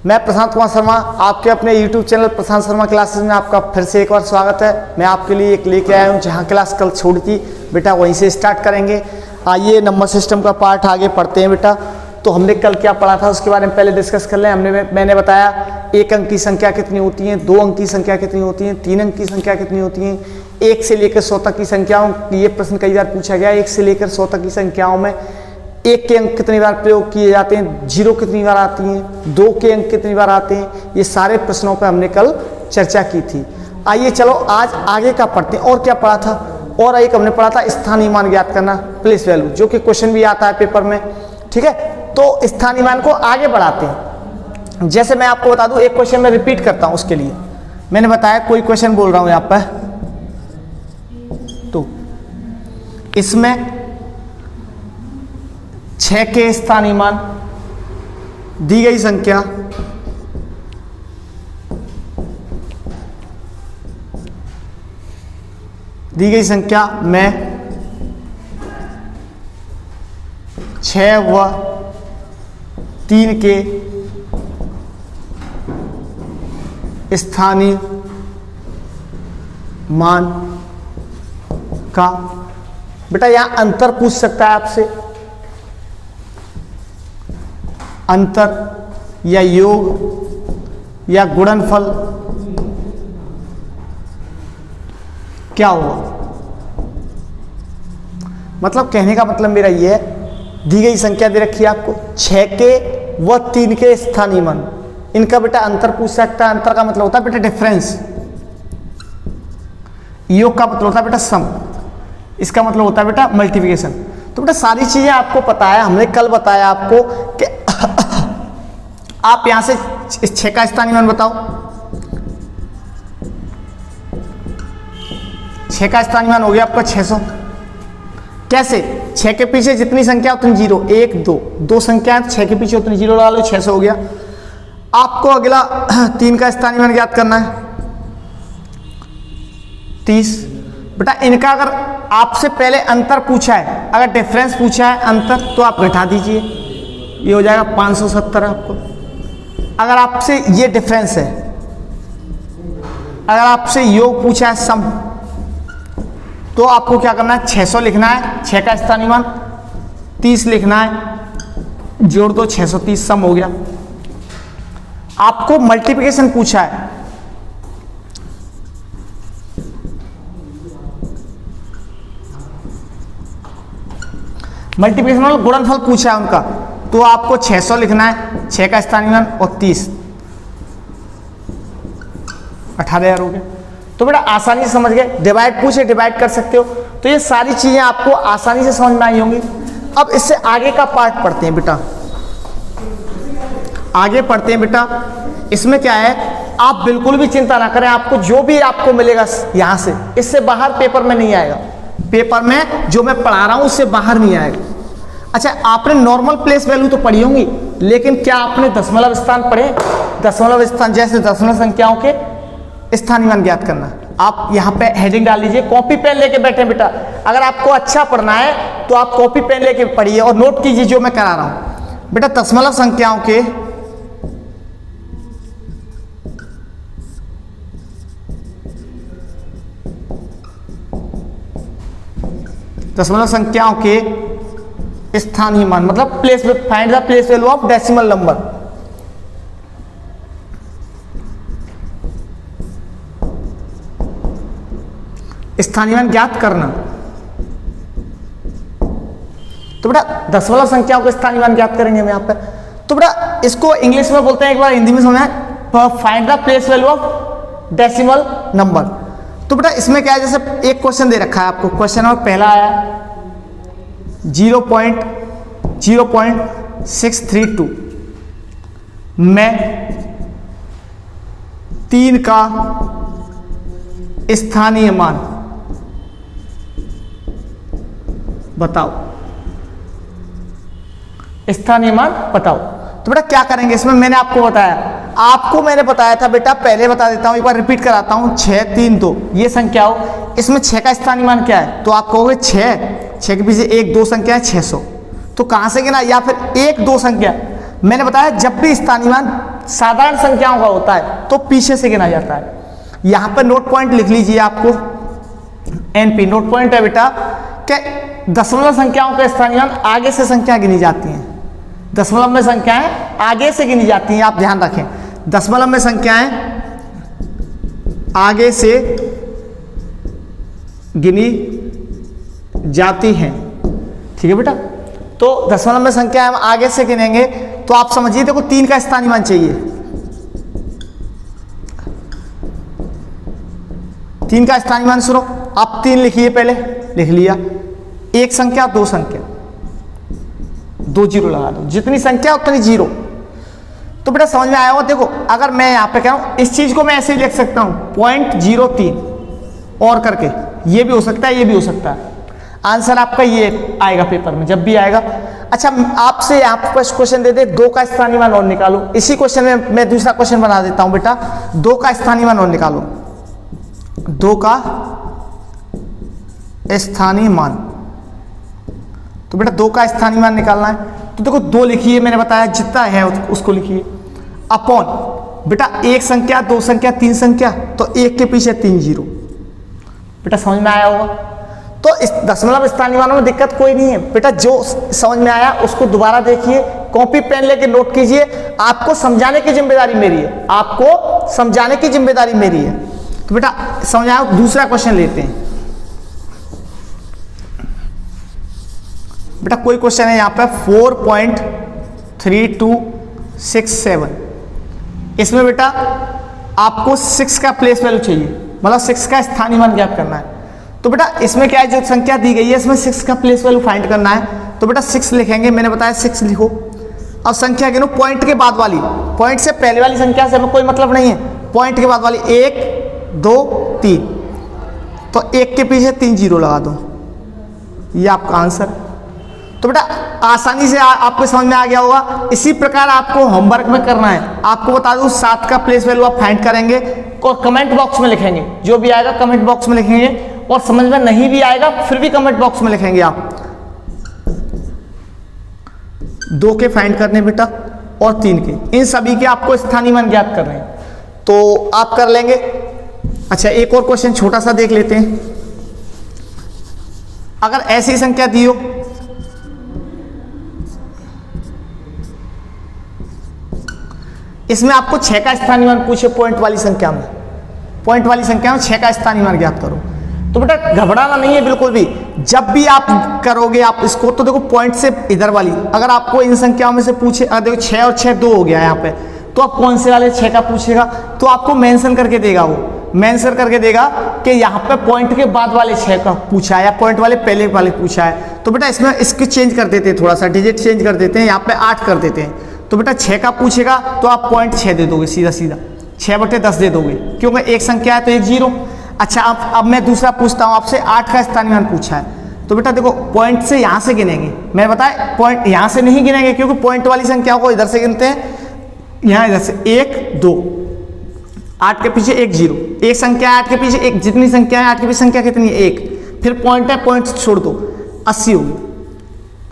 मैं प्रशांत कुमार शर्मा, आपके अपने YouTube चैनल प्रशांत शर्मा क्लासेस में आपका फिर से एक बार स्वागत है। मैं आपके लिए एक लेके आया हूँ, जहाँ क्लास कल छोड़ी थी बेटा वहीं से स्टार्ट करेंगे। आइए नंबर सिस्टम का पार्ट आगे पढ़ते हैं बेटा। तो हमने कल क्या पढ़ा था उसके बारे में पहले डिस्कस कर लें। मैंने बताया 1 अंक की संख्या कितनी होती है, 2 अंक की संख्या कितनी होती है, 3 अंक की संख्या कितनी होती है, 1 से लेकर 100 तक की संख्याओं, ये प्रश्न कई बार पूछा गया। 1 से लेकर 100 तक की संख्याओं में 1 के अंक कितनी बार प्रयोग किए जाते हैं, 0 कितनी बार आती हैं, 2 के अंक कितनी बार आते हैं, ये सारे प्रश्नों पर हमने कल चर्चा की थी। आइए चलो आज आगे का पढ़ते हैं। और क्या पढ़ा था, और एक हमने पढ़ा था स्थानीय मान ज्ञात करना, प्लेस वैल्यू, जो कि क्वेश्चन भी आता है पेपर में। ठीक है, तो स्थानीय मान को आगे बढ़ाते हैं। जैसे मैं आपको बता दूं, एक क्वेश्चन में रिपीट करता हूं। उसके लिए मैंने बताया कोई क्वेश्चन बोल रहा हूं यहाँ पर, तो इसमें 6 के स्थानीय मान, दी गई संख्या में 6 व 3 के स्थानीय मान का, बेटा यहां अंतर पूछ सकता है आपसे, अंतर या योग या गुणनफल क्या हुआ। मतलब कहने का मतलब मेरा ये है, दी गई संख्या दे रखी है आपको, 6 के व 3 के स्थानीय मान, इनका बेटा अंतर पूछ सकता है। अंतर का मतलब होता है बेटा डिफरेंस, योग का मतलब होता है बेटा सम, इसका मतलब होता है बेटा मल्टीप्लिकेशन। तो बेटा सारी चीजें आपको पता है, हमने कल बताया आपको कि आप यहां से इस 6 का स्थानीय मान बताओ। 6 का स्थानीय मान हो गया आपका 600। कैसे? 6 के पीछे जितनी संख्या उतनी 0, 1 2 संख्या, 6 के पीछे उतनी 0 डालो, 600 हो गया। आपको अगला 3 का स्थानीय मान ज्ञात करना है, 30। बेटा इनका अगर आपसे पहले अंतर पूछा है, अगर डिफरेंस पूछा है अंतर, तो आप घटा दीजिए, ये हो जाएगा 570 आपको। अगर आपसे ये डिफरेंस है, अगर आपसे योग पूछा है सम, तो आपको क्या करना है, 600 लिखना है, 6 का स्थानीय मान, 30 लिखना है, जोड़ दो 630, सम हो गया। आपको मल्टीप्लिकेशन पूछा है, मल्टीप्लिकेशन मतलब गुणनफल पूछा है उनका, तो आपको 600 लिखना है, 6 का स्थानीय मान और 30, 18,000 हो गया। तो बेटा आसानी से समझ गए, डिवाइड पूछे डिवाइड कर सकते हो। तो ये सारी चीजें आपको आसानी से समझ में आई होंगी। अब इससे आगे का पार्ट पढ़ते हैं बेटा, आगे पढ़ते हैं बेटा। इसमें क्या है, आप बिल्कुल भी चिंता ना करें, आपको जो भी आपको मिलेगा यहां से, इससे बाहर पेपर में नहीं आएगा। पेपर में जो मैं पढ़ा रहा हूं उससे बाहर नहीं आएगा। अच्छा, आपने नॉर्मल प्लेस वैल्यू तो पढ़ी होंगी, लेकिन क्या आपने दशमलव स्थान पढ़े? दशमलव स्थान जैसे दशमलव संख्याओं के स्थानीय मान ज्ञात करना। आप यहाँ पे हेडिंग डाल लीजिए, कॉपी पेन लेके बैठे बेटा। अगर आपको अच्छा पढ़ना है तो आप कॉपी पेन लेके पढ़िए और नोट कीजिए जो मैं करा रहा हूं। बेटा दशमलव संख्याओं के स्थानीय मान, मतलब place, find the place value of decimal number. स्थानीय मान ज्ञात करना। तो बेटा दशमलव संख्याओं के स्थानीय मान ज्ञात करेंगे हम यहाँ पे। तो बेटा इसको इंग्लिश में बोलते हैं, एक बार हिंदी में समझना है, find the place value of decimal number. तो बेटा इसमें क्या है, जैसे एक क्वेश्चन दे रखा है आपको, क्वेश्चन नंबर पहला आया 0.632 में 3 का स्थानीय मान बताओ, स्थानीय मान बताओ। तो बेटा क्या करेंगे इसमें, मैंने बताया था बेटा, पहले बता देता हूं, एक बार रिपीट कराता हूं। 6 3 2 ये संख्या हो, इसमें 6 का स्थानीय मान क्या है, तो आप कहोगे 6 के पीछे 1 2 संख्या है 600। तो कहां से गिना, या फिर 1 2 संख्या। मैंने बताया जब भी स्थानीय मान साधारण संख्याओं का होता है तो पीछे से गिना जाता है। यहां पर नोट पॉइंट लिख लीजिए आपको, एनपी नोट पॉइंट है बेटा कि दशमलव संख्याओं के स्थानीय मान आगे से संख्या गिनी जाती हैं। दशमलव में संख्याएं आगे से गिनी जाती हैं, आप ध्यान रखें। दशमलव में संख्याएं आगे से गिनी जाती हैं, ठीक है बेटा। तो दशमलव में संख्या हम आगे से गिनेंगे तो आप समझिए, देखो 3 का स्थानीय मान चाहिए, 3 का स्थानीय मान सुनो, आप 3 लिखिए, पहले लिख लिया, एक संख्या 2 संख्या, 2 जीरो लगा दो, जितनी संख्या उतनी जीरो। तो बेटा समझ में आया होगा। देखो अगर मैं यहाँ पे कह रहा हूँ इस चीज को मैं ऐसे ही लिख सकता हूँ 0.03 और करके, ये भी हो सकता है, ये भी हो सकता है। आंसर आपका ये आएगा पेपर में जब भी आएगा। अच्छा आपसे यहाँ पर क्वेश्चन दे दे 2 का स्थानीय मान और निकालो, इसी क्वेश्चन में मैं दूसरा क्वेश्चन बना देता हूँ बेटा, 2 का स्थानीय मान और निकालो, 2 का स्थानीय मान। तो बेटा 2 का स्थानीय मान निकालना है तो देखो 2 लिखिए, मैंने बताया जितना है उसको लिखिए, अपॉन बेटा एक संख्या, 2 संख्या, 3 संख्या, तो 1 के पीछे 3 जीरो। बेटा समझ में आया होगा। तो इस दशमलव स्थानीय मानों में दिक्कत कोई नहीं है बेटा, जो समझ में आया उसको दोबारा देखिए, कॉपी पेन लेके नोट कीजिए। आपको समझाने की जिम्मेदारी मेरी है, आपको समझाने की जिम्मेदारी मेरी है। तो बेटा समझाओ, दूसरा क्वेश्चन लेते हैं बेटा। कोई क्वेश्चन है यहाँ पे 4.3267, इसमें बेटा आपको 6 का प्लेस वैल्यू चाहिए, मतलब 6 का स्थानीय मान ज्ञात करना है। तो बेटा इसमें क्या है, जो संख्या दी गई है इसमें 6 का प्लेस वैल्यू फाइंड करना है। तो बेटा 6 लिखेंगे, मैंने बताया 6 लिखो। अब संख्या गिनो पॉइंट के बाद वाली, पॉइंट से पहले वाली संख्या से हमें कोई मतलब नहीं है, पॉइंट के बाद वाली 1 2 3, तो 1 के पीछे 3 जीरो लगा दो, ये आपका आंसर। तो बेटा आसानी से आपको समझ में आ गया होगा। इसी प्रकार आपको होमवर्क में करना है, आपको बता दूं 7 का प्लेस वैल्यू आप फाइंड करेंगे और कमेंट बॉक्स में लिखेंगे, जो भी आएगा कमेंट बॉक्स में लिखेंगे, और समझ में नहीं भी आएगा फिर भी कमेंट बॉक्स में लिखेंगे आप। 2 के फाइंड करने बेटा और 3 के, इन सभी के आपको स्थानीय मान ज्ञात कर रहे हैं, तो आप कर लेंगे। अच्छा एक और क्वेश्चन छोटा सा देख लेते हैं। अगर ऐसी संख्या दी हो, इसमें आपको 6 का स्थानीय मान पूछे, पॉइंट वाली संख्या में, पॉइंट वाली संख्या में 6 का स्थानीय मान ज्ञात करो। तो बेटा घबराना नहीं है बिल्कुल भी, जब भी आप करोगे आप इसको, तो देखो पॉइंट से इधर वाली, अगर आपको इन संख्याओं में से पूछे, देखो 6 और 6 2 हो गया यहाँ पे, तो आप कौन से वाले 6 का पूछेगा, तो आपको मेंशन करके देगा, वो मेंशन करके देगा कि यहाँ पे पॉइंट के बाद वाले 6 का पूछा है या पॉइंट वाले पहले वाले पूछा है। तो बेटा इसमें इसको चेंज कर देते हैं, थोड़ा सा डिजिट चेंज कर देते हैं, यहाँ पे 8 कर देते हैं। तो बेटा 6 का पूछेगा तो आप पॉइंट 6 दे दोगे, सीधा सीधा 6/10 दे दोगे, क्योंकि एक संख्या है तो 1 जीरो। अच्छा अब मैं दूसरा पूछता हूँ आपसे, 8 का स्थानीय मान पूछा है, तो बेटा देखो पॉइंट से यहाँ से गिनेंगे, मैंने बताया पॉइंट यहाँ से नहीं गिनेंगे, क्योंकि पॉइंट वाली संख्याओं को इधर से गिनते हैं, यहाँ इधर से 1 2, 8 के पीछे 1 जीरो, एक संख्या 8 के पीछे एक, जितनी संख्या है 8 के पीछे संख्या कितनी है 1, फिर पॉइंट है, पॉइंट छोड़ दो, 80 होगी।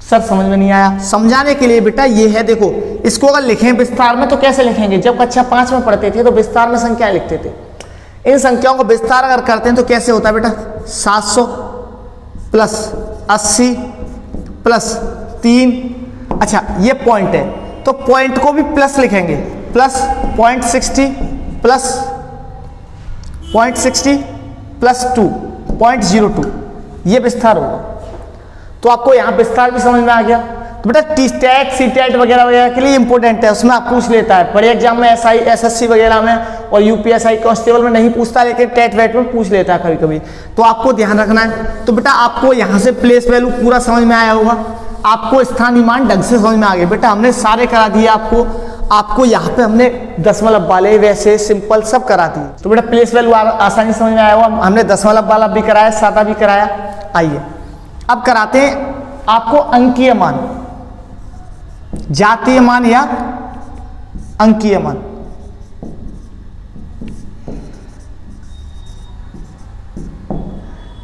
सर समझ में नहीं आया, समझाने के लिए बेटा ये है, देखो इसको अगर लिखें विस्तार में तो कैसे लिखेंगे, जब कक्षा 5 में पढ़ते थे तो विस्तार में संख्या लिखते थे, इन संख्याओं को विस्तार अगर करते हैं तो कैसे होता है बेटा, 700 प्लस 80 प्लस 3, अच्छा ये पॉइंट है तो पॉइंट को भी प्लस लिखेंगे, प्लस 0.60 प्लस 0.60 प्लस 2 0.02, ये विस्तार होगा। तो आपको यहाँ विस्तार भी समझ में आ गया। तो बेटा टी-स्टैट सी-टैट वगैरह वगैरह के लिए इंपॉर्टेंट है, उसमें आप पूछ लेता है, बड़े एग्जाम में एसआई एसएससी वगैरह में और यूपीएसआई कांस्टेबल में नहीं पूछता, लेकिन टेट वेट में पूछ लेता है कभी कभी, तो आपको ध्यान रखना है। तो बेटा आपको यहाँ से प्लेस वैल्यू पूरा समझ में आया होगा, आपको स्थानीय मान ढंग से समझ में आ गए। बेटा हमने सारे करा दिए आपको यहाँ पे हमने दशमलव वाले वैसे सिंपल सब करा दिए। तो बेटा प्लेस वैल्यू आसानी समझ में आया हुआ, हमने दशमलव वाला भी कराया, सादा भी कराया। आइए अब कराते हैं आपको अंकीय मान, जातीय मान या अंकीय मान।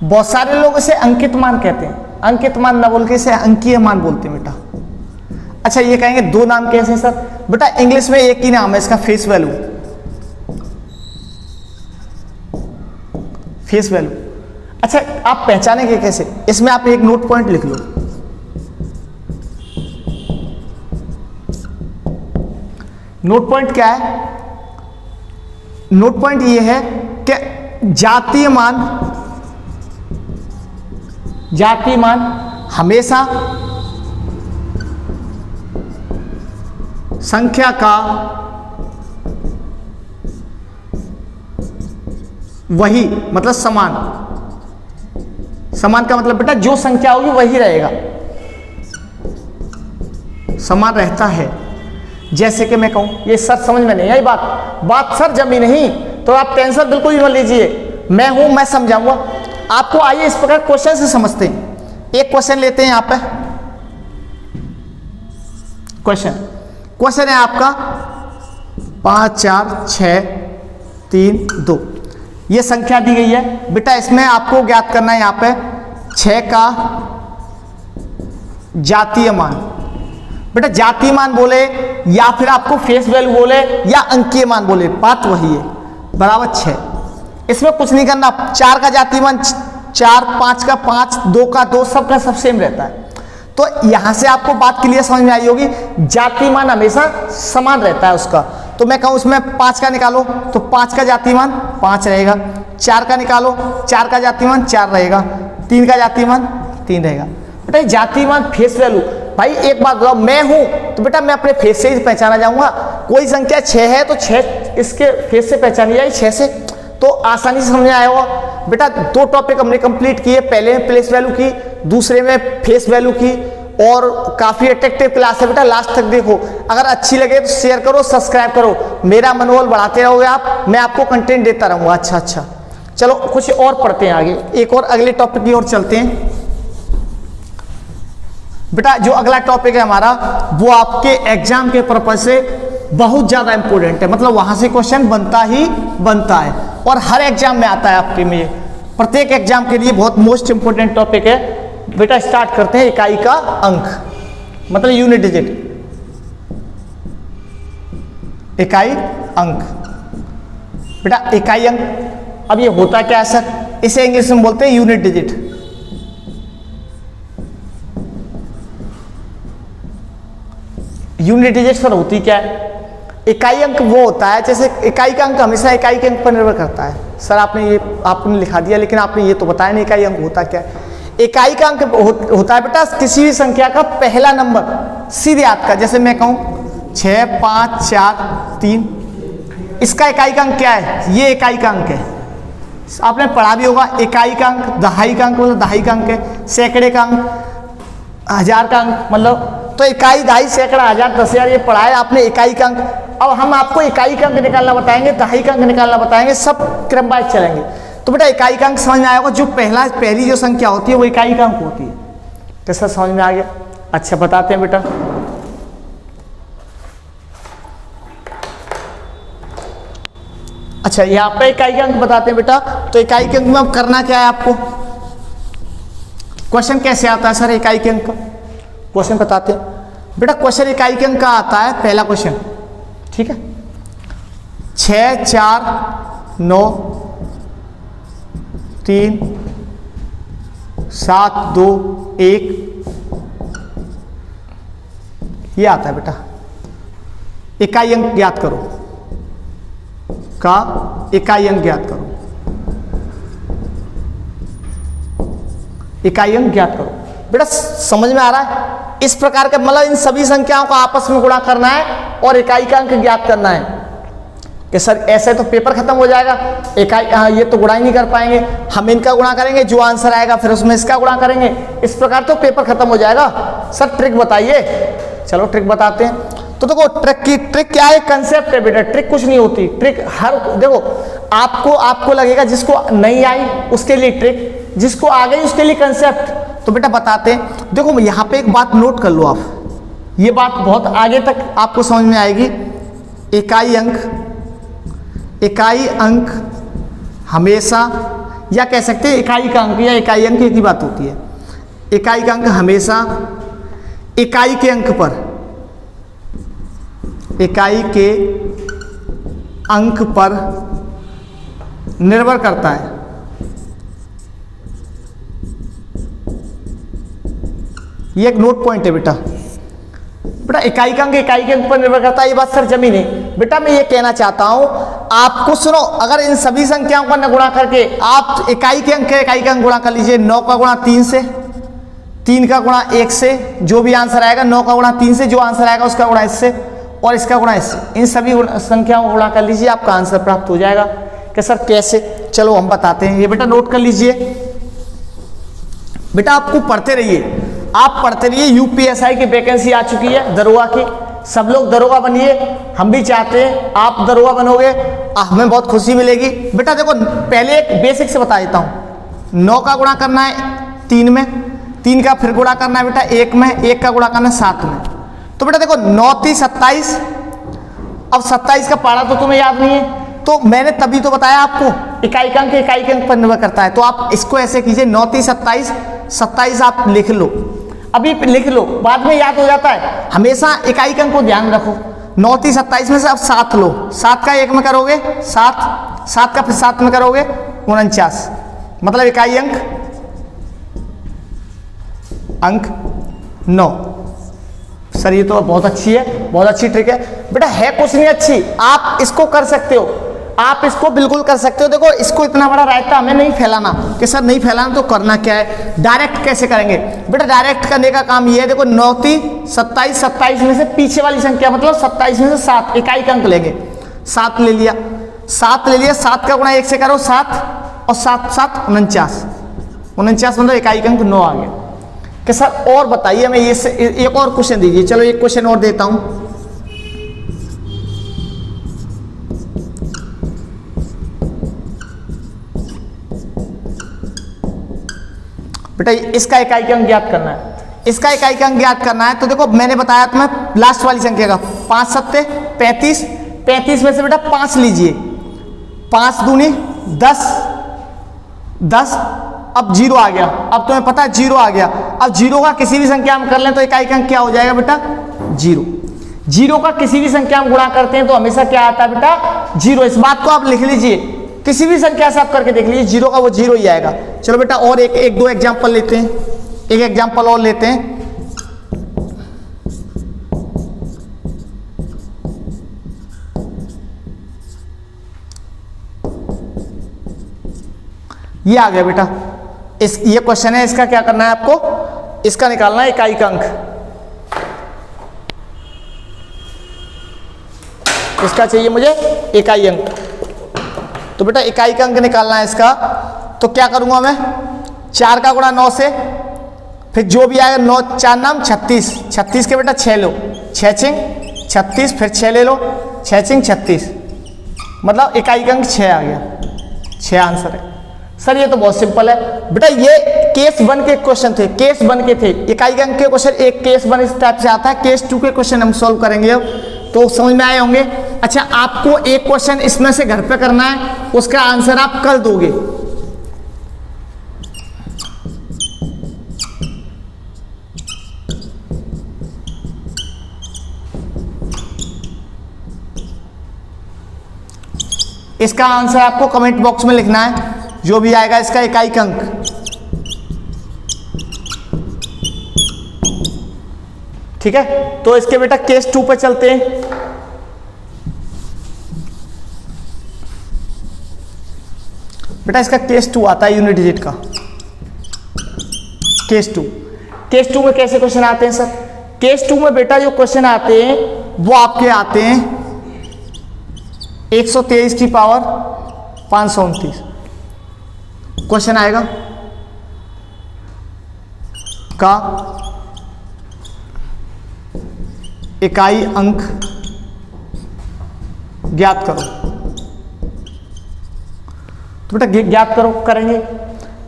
बहुत सारे लोग इसे अंकित मान कहते हैं, अंकित मान न बोल के इसे अंकीय मान बोलते हैं बेटा। अच्छा ये कहेंगे दो नाम कैसे सर? बेटा इंग्लिश में एक ही नाम है इसका, फेस वैल्यू। Face value. अच्छा आप पहचानेंगे कैसे? इसमें आप एक नोट पॉइंट लिख लो। नोट पॉइंट क्या है? नोट पॉइंट ये है कि जातीय मान हमेशा संख्या का वही, मतलब समान का मतलब बेटा जो संख्या होगी वही रहेगा, समान रहता है। जैसे कि मैं कहूं, ये सर समझ में नहीं आई बात सर जमी नहीं तो आप टेंशन बिल्कुल ही मत लीजिए, मैं हूं, मैं समझाऊंगा आपको। आइए इस प्रकार क्वेश्चन से समझते हैं। एक क्वेश्चन लेते हैं यहां पे। क्वेश्चन है आपका 5 4 6 3 2, ये संख्या दी गई है बेटा। इसमें आपको ज्ञात करना है यहाँ पे 6 का जातीय मान। बेटा जातीय मान बोले या फिर आपको फेस वैल्यू बोले या अंकीय मान बोले, बात वही है, बराबर 6। इसमें कुछ नहीं करना। 4 का जातीय मान 4, 5 का 5, 2 का 2, सबका सब सेम रहता है। तो यहां से आपको बात क्लियर समझ में आई होगी, जातीय मान हमेशा समान रहता है उसका। तो मैं कहूं उसमें 5 का निकालो तो 5 का जातीय मान 5 रहेगा, 4 का निकालो 4 का जातीय मान 4 रहेगा, 3 का जातीय मान 3 रहेगा। बेटा जातीय मान फेस वैल्यू, भाई एक बात बताओ, मैं हूं तो बेटा मैं अपने फेस से ही पहचाना जाऊंगा। कोई संख्या 6 है तो 6 इसके फेस से पहचानी जाएगी, 6 से, तो आसानी से समझ में आया होगा। बेटा 2 टॉपिक हमने कंप्लीट किए, पहले में प्लेस वैल्यू की, दूसरे में फेस वैल्यू की, और काफी अट्रैक्टिव क्लास है बेटा, लास्ट तक देखो। अगर अच्छी लगे तो शेयर करो, सब्सक्राइब करो, मेरा मनोबल बढ़ाते रहोगे आप, मैं आपको कंटेंट देता रहूंगा। अच्छा चलो कुछ और पढ़ते हैं आगे, एक और अगले टॉपिक की ओर चलते हैं। बेटा जो अगला टॉपिक है हमारा वो आपके एग्जाम के पर्पज से बहुत ज्यादा इंपॉर्टेंट है, मतलब वहां से क्वेश्चन बनता है और हर एग्जाम में आता है आपके में, प्रत्येक एग्जाम के लिए बहुत मोस्ट इंपॉर्टेंट टॉपिक है। बेटा स्टार्ट करते हैं इकाई का अंक, मतलब यूनिट डिजिट, इकाई अंक। बेटा इकाई अंक, अब ये होता क्या है सर? इसे इंग्लिश में बोलते हैं unit digit. Unit digit sir होती क्या है? इकाई अंक वो होता है, जैसे इकाई का अंक हमेशा इकाई के अंक पर निर्भर करता है। सर आपने लिखा दिया, लेकिन आपने ये तो बताया नहीं इकाई अंक होता क्या है। इकाई का अंक होता है बेटा किसी भी संख्या का पहला नंबर, सीधे हाथ का। जैसे मैं कहूं 6 5 4 3, इसका इकाई का अंक क्या है? ये इकाई का अंक है, आपने पढ़ा भी होगा। इकाई का अंक दहाई का अंक मतलब दहाई का अंक है, सैकड़े का अंक, हजार का अंक, मतलब तो इकाई, दहाई, सैकड़ा, हजार, 10,000 ये पढ़ा है आपने इकाई का अंक। अब हम आपको इकाई का अंक निकालना बताएंगे, दहाई का अंक निकालना बताएंगे, सब क्रम वाइज चलेंगे। तो बेटा इकाई का अंक समझ में आया होगा, जो पहली जो संख्या होती है वो इकाई का अंक होती है। तो सर समझ में आ गया? अच्छा बताते हैं बेटा। अच्छा यहाँ पे इकाई का अंक बताते हैं बेटा। तो इकाई के अंक में अब करना क्या है आपको? क्वेश्चन कैसे आता है सर इकाई के अंक का? क्वेश्चन बताते हैं बेटा। क्वेश्चन इकाई के अंक का आता है, पहला क्वेश्चन, ठीक है, 6 4 9 3 7 2 1, ये आता है बेटा। इकाई अंक ज्ञात करो, का इकाई अंक ज्ञात करो, इकाई अंक ज्ञात करो। बेटा समझ में आ रहा है? इस प्रकार के मतलब इन सभी संख्याओं को आपस में गुणा करना है और इकाई का अंक ज्ञात करना है। कि सर ऐसे तो पेपर खत्म हो जाएगा, इकाई ये तो गुणा ही नहीं कर पाएंगे, हम इनका गुणा करेंगे, जो आंसर आएगा फिर उसमें इसका गुणा करेंगे, इस प्रकार तो पेपर खत्म हो जाएगा। सर ट्रिक बताइए। चलो ट्रिक बताते हैं। तो देखो ट्रिक क्या है? कंसेप्ट है बेटा, ट्रिक कुछ नहीं होती। ट्रिक हर देखो आपको लगेगा जिसको नहीं आई उसके लिए ट्रिक, जिसको आ गई उसके लिए कंसेप्ट। तो बेटा बताते हैं। देखो यहाँ पे एक बात नोट कर लो आप, ये बात बहुत आगे तक आपको समझ में आएगी। इकाई अंक हमेशा, या कह सकते हैं इकाई का अंक या इकाई अंक एक ही बात होती है। इकाई का अंक हमेशा इकाई के अंक पर इकाई के अंक पर निर्भर करता है। ये एक नोट पॉइंट है बेटा। बेटा इकाई का अंक इकाई के अंक पर निर्भर करता है, ये बात सर जमी नहीं। बेटा मैं ये कहना चाहता हूं आपको, सुनो, अगर इन सभी संख्याओं का गुणा करके आप इकाई के अंक गुणा कर लीजिए। 9 का गुणा 3 से, 3 का गुणा 1 से, जो भी आंसर आएगा 9 का गुणा 3 से, जो आंसर आएगा उसका गुणा इससे और इसका गुणा इससे, इन सभी संख्याओं को गुणा कर लीजिए, आपका आंसर प्राप्त हो जाएगा। कि सर कैसे? चलो हम बताते हैं। ये बेटा नोट कर लीजिए। बेटा आपको पढ़ते रहिए, आप पढ़ते रहिए। यूपीएसआई की वैकेंसी आ चुकी है दरोगा की, सब लोग दरोगा बनिए, हम भी चाहते हैं आप दरोगा बनोगे, हमें बहुत खुशी मिलेगी। बेटा देखो पहले एक बेसिक से बता देता हूं। 9 का गुणा करना है 3 में, 3 का फिर गुणा करना है बेटा 1 में, 1 का गुणा करना है 7 में। तो बेटा देखो 9 3 27। अब 27 का पारा तो तुम्हें याद नहीं है, तो मैंने तभी तो बताया आपको इकाई का अंक पर निर्भर करता है। तो आप इसको ऐसे कीजिए 9 3 27, 27 आप लिख लो, अभी लिख लो, बाद में याद हो जाता है। हमेशा इकाई का अंक को ध्यान रखो। 9 3 27 में से अब 7 लो, 7 का 1 में करोगे 7, 7 का फिर 7 में करोगे 49, मतलब इकाई अंक 9। सर ये तो बहुत अच्छी है, बहुत अच्छी ट्रिक है बेटा, है कुछ नहीं अच्छी, आप इसको कर सकते हो, आप इसको बिल्कुल कर सकते हो। देखो इसको इतना बड़ा रायता हमें नहीं फैलाना कि सर नहीं फैलाना, तो करना क्या है, डायरेक्ट कैसे करेंगे बेटा। डायरेक्ट करने का काम ये है, देखो 9 3 27, 27 में से पीछे वाली संख्या मतलब 27 में से 7 इकाई का अंक लेंगे। 7 ले लिया, 7 ले लिया, 7 का गुणा 1 से करो 7 और 7 7 49, 49 मतलब इकाई का अंक 9 आ गया। कि सर और बताइए हमें, ये एक और क्वेश्चन दीजिए। चलो एक क्वेश्चन और देता हूं। बेटा इसका इकाई का अंक ज्ञात करना है, इसका इकाई का अंक ज्ञात करना है। तो देखो मैंने बताया तुम्हें लास्ट वाली संख्या का 5 7 35, 35 में से बेटा 5 लीजिए, 5 दूनी 10, 10, अब 0 आ गया, अब तुम्हें पता है 0 आ गया। अब 0 का किसी भी संख्या हम कर लें तो इकाई का अंक क्या हो जाएगा बेटा 0। 0 का किसी भी संख्या हम गुणा करते हैं तो हमेशा क्या आता है बेटा 0। इस बात को आप लिख लीजिए, किसी भी संख्या से आप करके देख लीजिए 0 का वो 0 ही आएगा। चलो बेटा और एक दो एग्जाम्पल लेते हैं, एक एग्जाम्पल और लेते हैं। ये आ गया बेटा, ये क्वेश्चन है, इसका क्या करना है आपको, इसका निकालना है इकाई का अंक। इसका चाहिए मुझे इकाई अंक, तो बेटा इकाई का अंक निकालना है इसका। तो क्या करूंगा मैं, 4 का गुणा 9 से, फिर जो भी आएगा 9 4 नाम 36, 36 के बेटा 6 लो, 6 चिंग 36, फिर 6 ले लो, 6 चिंग 36, मतलब इकाई का अंक 6 आ गया, 6 आंसर है। सर ये तो बहुत सिंपल है बेटा, ये केस 1 के क्वेश्चन थे, केस 1 के थे इकाई के अंक के क्वेश्चन। एक केस 1 इस टाइप से आता है, केस 2 के क्वेश्चन हम सॉल्व करेंगे अब, तो समझ में आए होंगे। अच्छा आपको एक क्वेश्चन इसमें से घर पे करना है, उसका आंसर आप कल दोगे। इसका आंसर आपको कमेंट बॉक्स में लिखना है, जो भी आएगा इसका इकाई का अंक, ठीक है। तो इसके बेटा केस 2 पे चलते हैं। बेटा इसका केस 2 आता है यूनिट डिजिट का, केस 2। केस 2 में कैसे क्वेश्चन आते हैं सर, केस 2 में बेटा जो क्वेश्चन आते हैं वो आपके आते हैं 123 की पावर 529 क्वेश्चन आएगा का इकाई अंक ज्ञात करो। तो बेटा ज्ञात करो, करेंगे।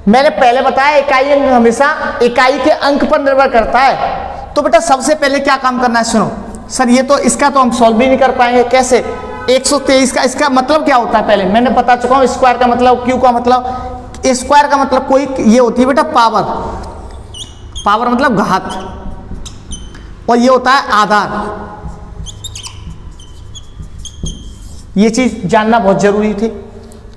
मैंने पहले बताया इकाई अंक हमेशा इकाई के अंक पर निर्भर करता है। तो बेटा सबसे पहले क्या काम करना है, सुनो सर, ये तो इसका तो हम सॉल्व भी नहीं कर पाएंगे, कैसे 123 का इसका मतलब क्या होता है पहले मैंने बता चुका हूं। स्क्वायर का मतलब, क्यू का मतलब, स्क्वायर का मतलब कोई ये होती है बेटा पावर, पावर मतलब घात, और ये होता है आधार। ये चीज़ जानना बहुत ज़रूरी थी।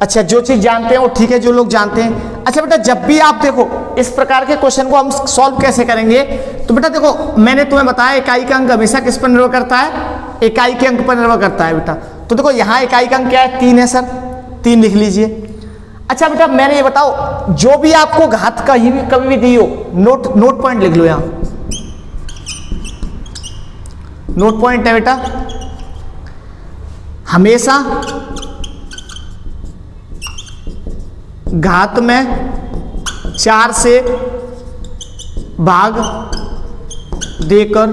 अच्छा, जो चीज़ जानते हैं वो ठीक है, जो लोग जानते हैं। अच्छा बेटा, जब भी आप देखो इस प्रकार के क्वेश्चन को हम सॉल्व कैसे करेंगे, तो बेटा देखो मैंने तुम्हें बताया इकाई का अंक हमेशा किस पर निर्भर करता है, इकाई के अंक पर निर्भर करता है बेटा। तो देखो यहाँ इकाई का अंक क्या है, 3 है सर, 3 लिख लीजिए। अच्छा बेटा मैंने ये बताओ, जो भी आपको घात कहीं भी कभी भी दी हो, नोट पॉइंट लिख लो यहाँ, नोट पॉइंट है बेटा, हमेशा घात में 4 से भाग देकर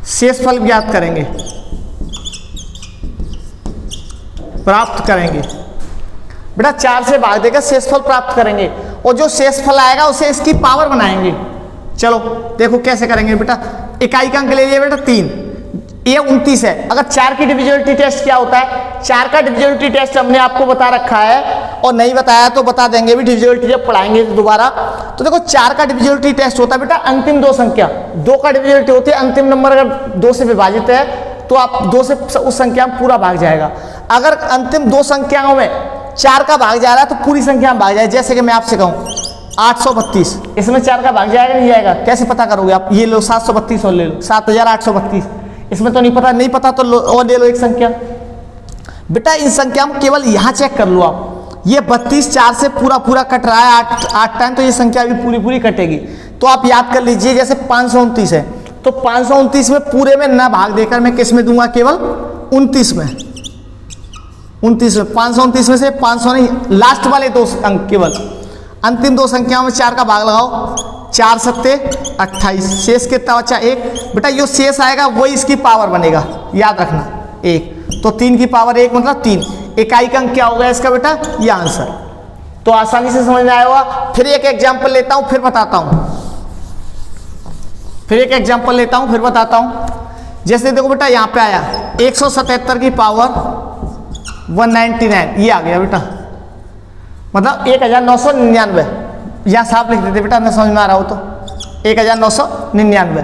शेषफल ज्ञात करेंगे, प्राप्त करेंगे। बेटा 4 से भाग देकर शेषफल प्राप्त करेंगे, और जो शेषफल आएगा उसे इसकी पावर बनाएंगे। चलो देखो कैसे करेंगे बेटा। इकाई का अंक ले लिया बेटा 3, ये 29 है। अगर 4 की डिविजिबिलिटी टेस्ट क्या होता है, 4 का डिविजिबिलिटी टेस्ट हमने आपको बता रखा है, और नहीं बताया तो बता देंगे भी डिविजिबिलिटी जब पढ़ाएंगे दोबारा। तो देखो 4 का डिविजिबिलिटी टेस्ट होता है बेटा अंतिम 2 संख्या, 2 का डिविजिबिलिटी होती है अंतिम नंबर अगर 2 से विभाजित है तो आप 2 से उस संख्या में पूरा भाग जाएगा। अगर अंतिम 2 संख्याओं में 4 का भाग जा रहा है तो पूरी संख्या में भाग जाए। जैसे कि मैं आपसे कहूँ 832, इसमें 4 का भाग जाएगा नहीं जाएगा, कैसे पता करोगे आप? ये लो 732 और ले लो 7832, इसमें तो नहीं पता तो और ले लो एक संख्या। बेटा इन संख्या में केवल यहाँ चेक कर लो आप, ये 32 4 से पूरा कट रहा है 8 टाइम, तो ये संख्या भी पूरी कटेगी। तो आप याद कर लीजिए, जैसे 529 है तो 529 में पूरे में ना भाग देकर मैं किस में दूंगा, केवल 29 में। 529 में से 500 नहीं, लास्ट वाले 2 अंक, केवल अंतिम 2 संख्याओं में 4 का भाग लगाओ, 4 सत्ते 28, शेष कितना बचा 1। बेटा जो शेष आएगा वही इसकी पावर बनेगा, याद रखना 1। तो 3 की पावर 1 मतलब 3। इकाई का अंक क्या होगा इसका बेटा, ये आंसर। तो आसानी से समझ में आया होगा। फिर एक एग्जाम्पल लेता हूं फिर बताता हूं, जैसे देखो बेटा यहाँ पे आया 177 की पावर 199, ये आ गया बेटा, मतलब 1999। यहाँ साफ लिख देते बेटा, न समझ में आ रहा हो तो 1999।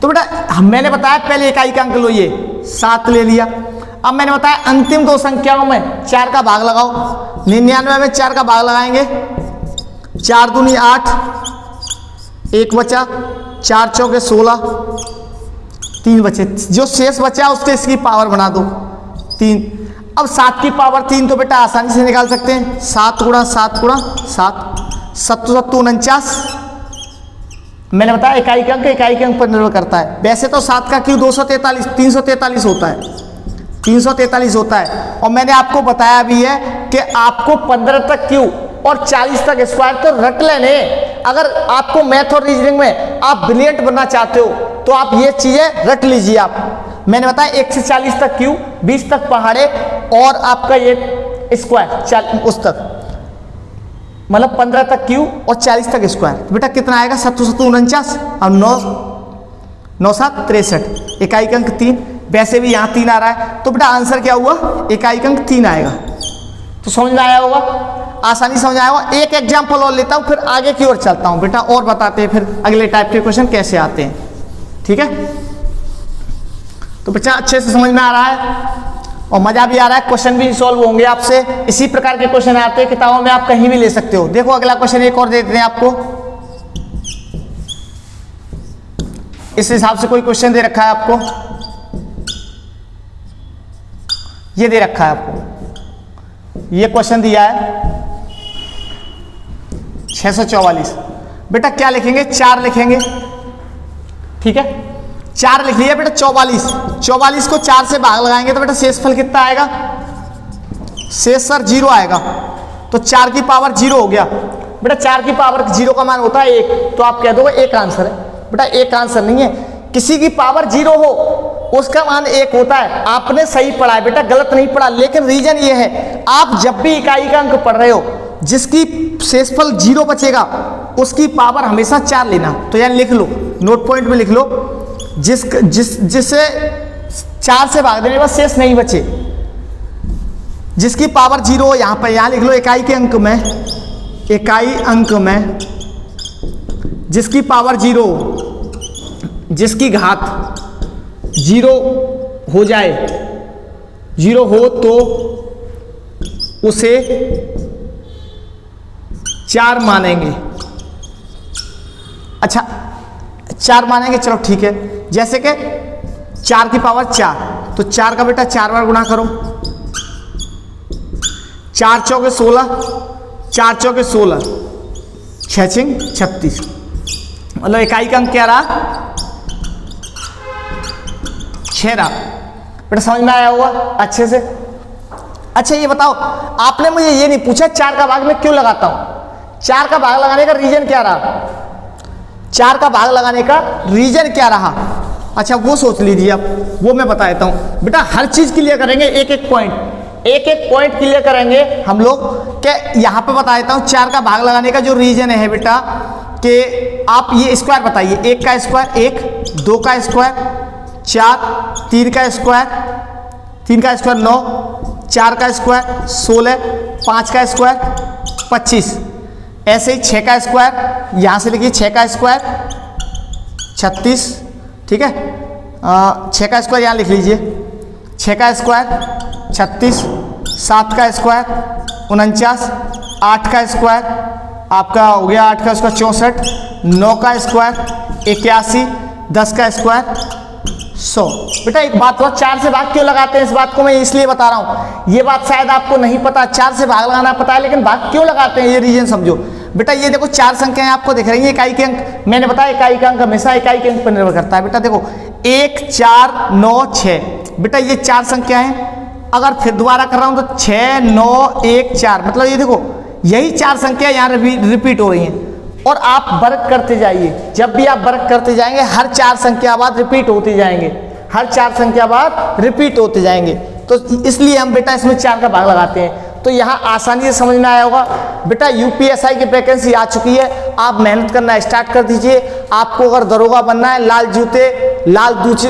तो बेटा मैंने बताया पहले इकाई का अंक लो, ये 7 ले लिया। अब मैंने बताया अंतिम 2 संख्याओं में 4 का भाग लगाओ, 99 में 4 का भाग लगाएंगे, 4 दूनी 8, 1 बचा, 4 चौके 16, 3 बचे, जो शेष बचा उसके इसकी पावर बना दो 3। अब 7 की पावर 3 तो बेटा आसानी से निकाल सकते हैं, 7 गुणा 7 गुणा 7, 7 49। मैंने बताया इकाई के अंक पर निर्भर करता है। वैसे तो 7 का क्यों 343 होता है, 343 होता है। और मैंने आपको बताया भी है कि आपको 15 तक क्यों और 40 तक स्क्वायर तो रट लेने। अगर आपको मैथ और रीजनिंग में आप ब्रिलियंट बनना चाहते हो तो आप ये चीजें रट लीजिए। आप मैंने बताया 1 से 40 तक क्यों, 20 तक पहाड़े, और आपका ये स्क्वायर उस तक, मतलब 15 तक क्यू और 40 तक स्क्वायर। तो बेटा कितना आएगा, 749 और 9 7 63। इकाई का अंक 3, वैसे भी यहाँ 3 आ रहा है, तो बेटा आंसर क्या हुआ, इकाई का अंक 3 आएगा। तो समझ में आया होगा, आसानी समझ आया होगा। एक एग्जाम्पल और लेता हूँ फिर आगे की ओर चलता हूँ बेटा, और बताते हैं फिर अगले टाइप के क्वेश्चन कैसे आते हैं, ठीक है। तो बच्चा अच्छे से समझ में आ रहा है और मजा भी आ रहा है, क्वेश्चन भी सॉल्व होंगे आपसे। इसी प्रकार के क्वेश्चन आते हैं किताबों में, आप कहीं भी ले सकते हो। देखो अगला क्वेश्चन एक और दे देते हैं आपको, इस हिसाब से कोई क्वेश्चन दे रखा है आपको, ये दे रखा है आपको, ये क्वेश्चन दिया है 644। बेटा क्या लिखेंगे, 4 लिखेंगे, ठीक है। 4 लिख लिया बेटा, 44 को 4 से भाग लगाएंगे तो बेटा शेषफल कितना आएगा, शेष सर 0 आएगा। तो 4 की पावर 0 हो गया बेटा, 4 की पावर 0 का मान होता है 1, तो आप कह दोगे 1 आंसर है। बेटा 1 आंसर नहीं है, किसी की पावर 0 हो उसका मान 1 होता है। आपने सही पढ़ा है बेटा, गलत नहीं पढ़ा। लेकिन रीजन ये है, आप जब भी इकाई का अंक पढ़ रहे हो, जिसकी शेषफल 0 बचेगा उसकी पावर हमेशा 4 लेना। तो यार लिख लो, नोट पॉइंट में लिख लो, जिससे 4 से भाग देने के बाद शेष नहीं बचे, जिसकी पावर 0 हो, यहाँ पर यहाँ लिख लो इकाई के अंक में, इकाई अंक में जिसकी पावर 0, जिसकी घात जीरो हो जाए, जीरो हो तो उसे 4 मानेंगे। अच्छा 4 मानेंगे, चलो ठीक है। जैसे कि 4 की पावर 4, तो 4 का बेटा 4 बार गुणा करो, 4 चौके 16, 4 चौके 16, 6 छिंग 36, मतलब इकाई का अंक क्या रहा? 6 रहा। बेटा समझ में आया होगा अच्छे से। अच्छा ये बताओ, आपने मुझे ये नहीं पूछा 4 का भाग मैं क्यों लगाता हूं। 4 का भाग लगाने का रीजन क्या रहा? 4 का भाग लगाने का रीजन क्या रहा? अच्छा वो सोच लीजिए, अब वो मैं बता देता हूं। बेटा हर चीज क्लियर करेंगे, एक एक पॉइंट क्लियर करेंगे हम लोग। के यहां पे बता देता हूं 4 का भाग लगाने का जो रीजन है बेटा, कि आप ये स्क्वायर बताइए। 1 का स्क्वायर 1, 2 का स्क्वायर 4, 3 का स्क्वायर 9, 4 का स्क्वायर 16, 5 का स्क्वायर 25, ऐसे ही 6 का स्क्वायर, यहाँ से लिखिए 6 का स्क्वायर 36, ठीक है। 6 का स्क्वायर यहाँ लिख लीजिए, 6 का स्क्वायर 36, 7 का स्क्वायर 49, 8 का स्क्वायर आपका हो गया 8 का स्क्वायर 64, 9 का स्क्वायर 81, 10 का स्क्वायर 100। बेटा एक बात हुआ, 4 से भाग क्यों लगाते हैं, इस बात को मैं इसलिए बता रहा हूं। ये बात शायद आपको नहीं पता, 4 से भाग लगाना पता है लेकिन भाग क्यों लगाते हैं ये रीजन समझो। बेटा ये देखो 4 संख्याएं आपको दिख रही हैं, इकाई के अंक मैंने बताया, इकाई का अंक हमेशा इकाई के अंक पर निर्भर करता है। बेटा देखो 1, 4, 9, 6, बेटा ये 4 संख्याएं, अगर फिर दोबारा कर रहा हूं तो 6, 9, 1, 4, मतलब ये देखो यही 4 संख्या यहाँ रिपीट हो रही हैं। और आप वर्क करते जाइए, जब भी आप वर्क करते जाएंगे हर 4 संख्या बाद रिपीट होते जाएंगे, हर 4 संख्या बाद रिपीट होते जाएंगे। तो इसलिए हम बेटा इसमें 4 का भाग लगाते हैं। तो यहाँ आसानी से समझ में आया होगा। बेटा यूपीएसआई की वैकेंसी आ चुकी है, आप मेहनत करना स्टार्ट कर दीजिए। आपको अगर दरोगा बनना है, लाल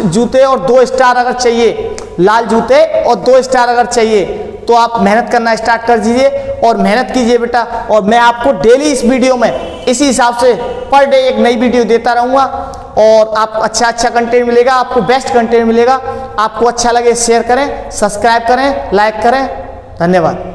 जूते और 2 स्टार अगर चाहिए, लाल जूते और 2 स्टार अगर चाहिए तो आप मेहनत करना स्टार्ट कर दीजिए और मेहनत कीजिए बेटा। और मैं आपको डेली इस वीडियो में इसी हिसाब से पर डे एक नई वीडियो देता रहूँगा और आपको अच्छा कंटेंट मिलेगा, आपको बेस्ट कंटेंट मिलेगा। आपको अच्छा लगे शेयर करें, सब्सक्राइब करें, लाइक करें। धन्यवाद।